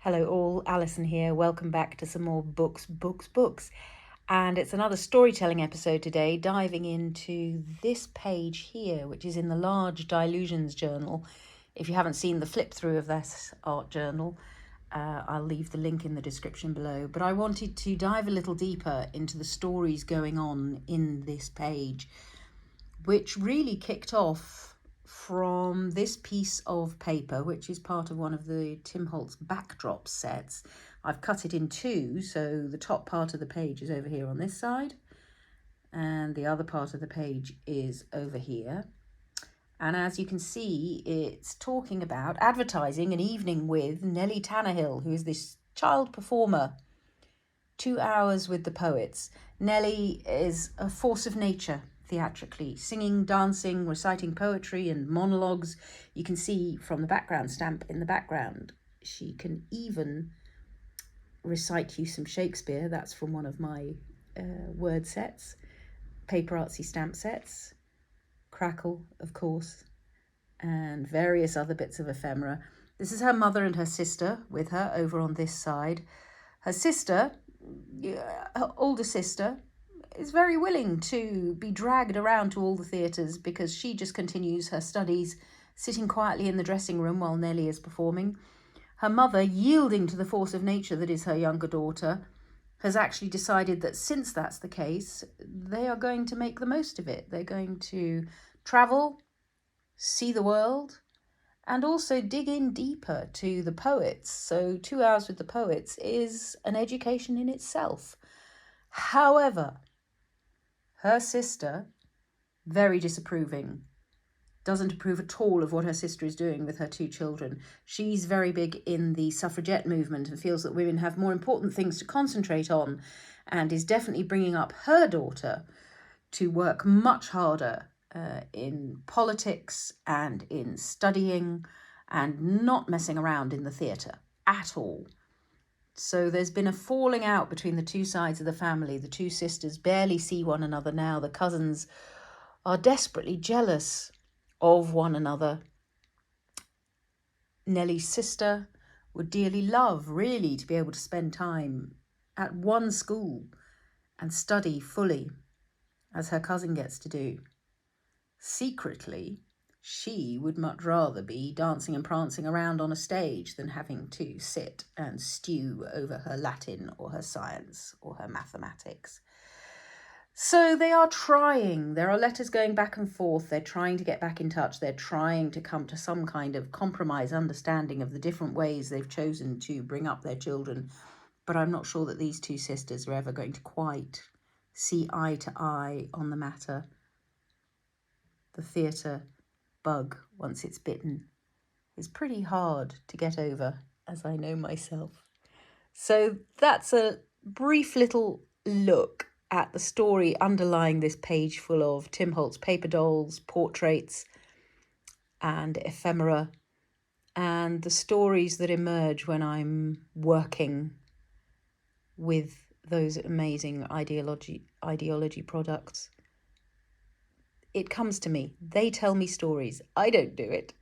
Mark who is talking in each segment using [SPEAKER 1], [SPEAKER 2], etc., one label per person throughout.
[SPEAKER 1] Hello all, Alison here. Welcome back to some more books. And it's another storytelling episode today, diving into this page here, which is in the Large Dilutions Journal. If you haven't seen the flip through of this art journal, I'll leave the link in the description below. But I wanted to dive a little deeper into the stories going on in this page, which really kicked off from this piece of paper, which is part of one of the Tim Holtz backdrop sets. I've cut it in two, so the top part of the page is over here on this side, and the other part of the page is over here. And as you can see, it's talking about advertising an evening with Nellie Tannehill, who is this child performer. 2 hours with the poets. Nellie is a force of nature theatrically, singing, dancing, reciting poetry and monologues. You can see from the background stamp in the background, she can even recite you some Shakespeare. That's from one of my word sets, paper artsy stamp sets, Crackle, of course, and various other bits of ephemera. This is her mother and her sister with her over on this side. Her sister, her older sister, is very willing to be dragged around to all the theatres because she just continues her studies, sitting quietly in the dressing room while Nellie is performing. Her mother, yielding to the force of nature that is her younger daughter, has actually decided that since that's the case, they are going to make the most of it. They're going to travel, see the world, and also dig in deeper to the poets. So 2 hours with the poets is an education in itself. However, her sister, very disapproving, doesn't approve at all of what her sister is doing with her two children. She's very big in the suffragette movement and feels that women have more important things to concentrate on, and is definitely bringing up her daughter to work much harder in politics and in studying and not messing around in the theatre at all. So there's been a falling out between the two sides of the family. The two sisters barely see one another now. The cousins are desperately jealous of one another. Nellie's sister would dearly love, really, to be able to spend time at one school and study fully, as her cousin gets to do. Secretly, she would much rather be dancing and prancing around on a stage than having to sit and stew over her Latin or her science or her mathematics. So they are trying. There are letters going back and forth. They're trying to get back in touch. They're trying to come to some kind of compromise understanding of the different ways they've chosen to bring up their children. But I'm not sure that these two sisters are ever going to quite see eye to eye on the matter. The theatre bug, once it's bitten, is pretty hard to get over, as I know myself. So that's a brief little look at the story underlying this page full of Tim Holtz paper dolls, portraits and ephemera, and the stories that emerge when I'm working with those amazing ideology products. It comes to me. They tell me stories. I don't do it.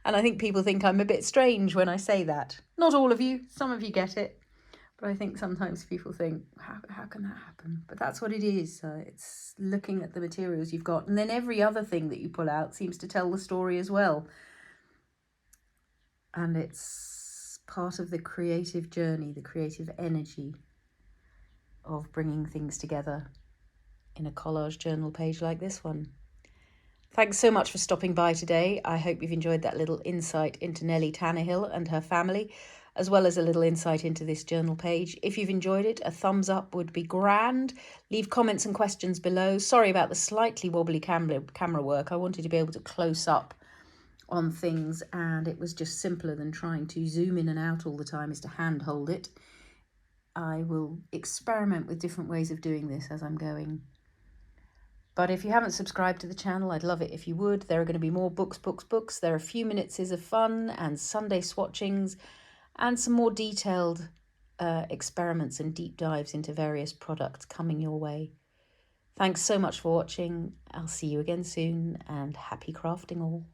[SPEAKER 1] And I think people think I'm a bit strange when I say that. Not all of you. Some of you get it. But I think sometimes people think, how can that happen? But that's what it is. It's looking at the materials you've got. And then every other thing that you pull out seems to tell the story as well. And it's part of the creative journey, the creative energy of bringing things together in a collage journal page like this one. Thanks so much for stopping by today. I hope you've enjoyed that little insight into Nellie Tannehill and her family, as well as a little insight into this journal page. If you've enjoyed it, a thumbs up would be grand. Leave comments and questions below. Sorry about the slightly wobbly camera work. I wanted to be able to close up on things, and it was just simpler than trying to zoom in and out all the time is to hand hold it. I will experiment with different ways of doing this as I'm going. But if you haven't subscribed to the channel, I'd love it if you would. There are going to be more books. There are a few minutes of fun and Sunday swatchings and some more detailed experiments and deep dives into various products coming your way. Thanks so much for watching. I'll see you again soon, and happy crafting all.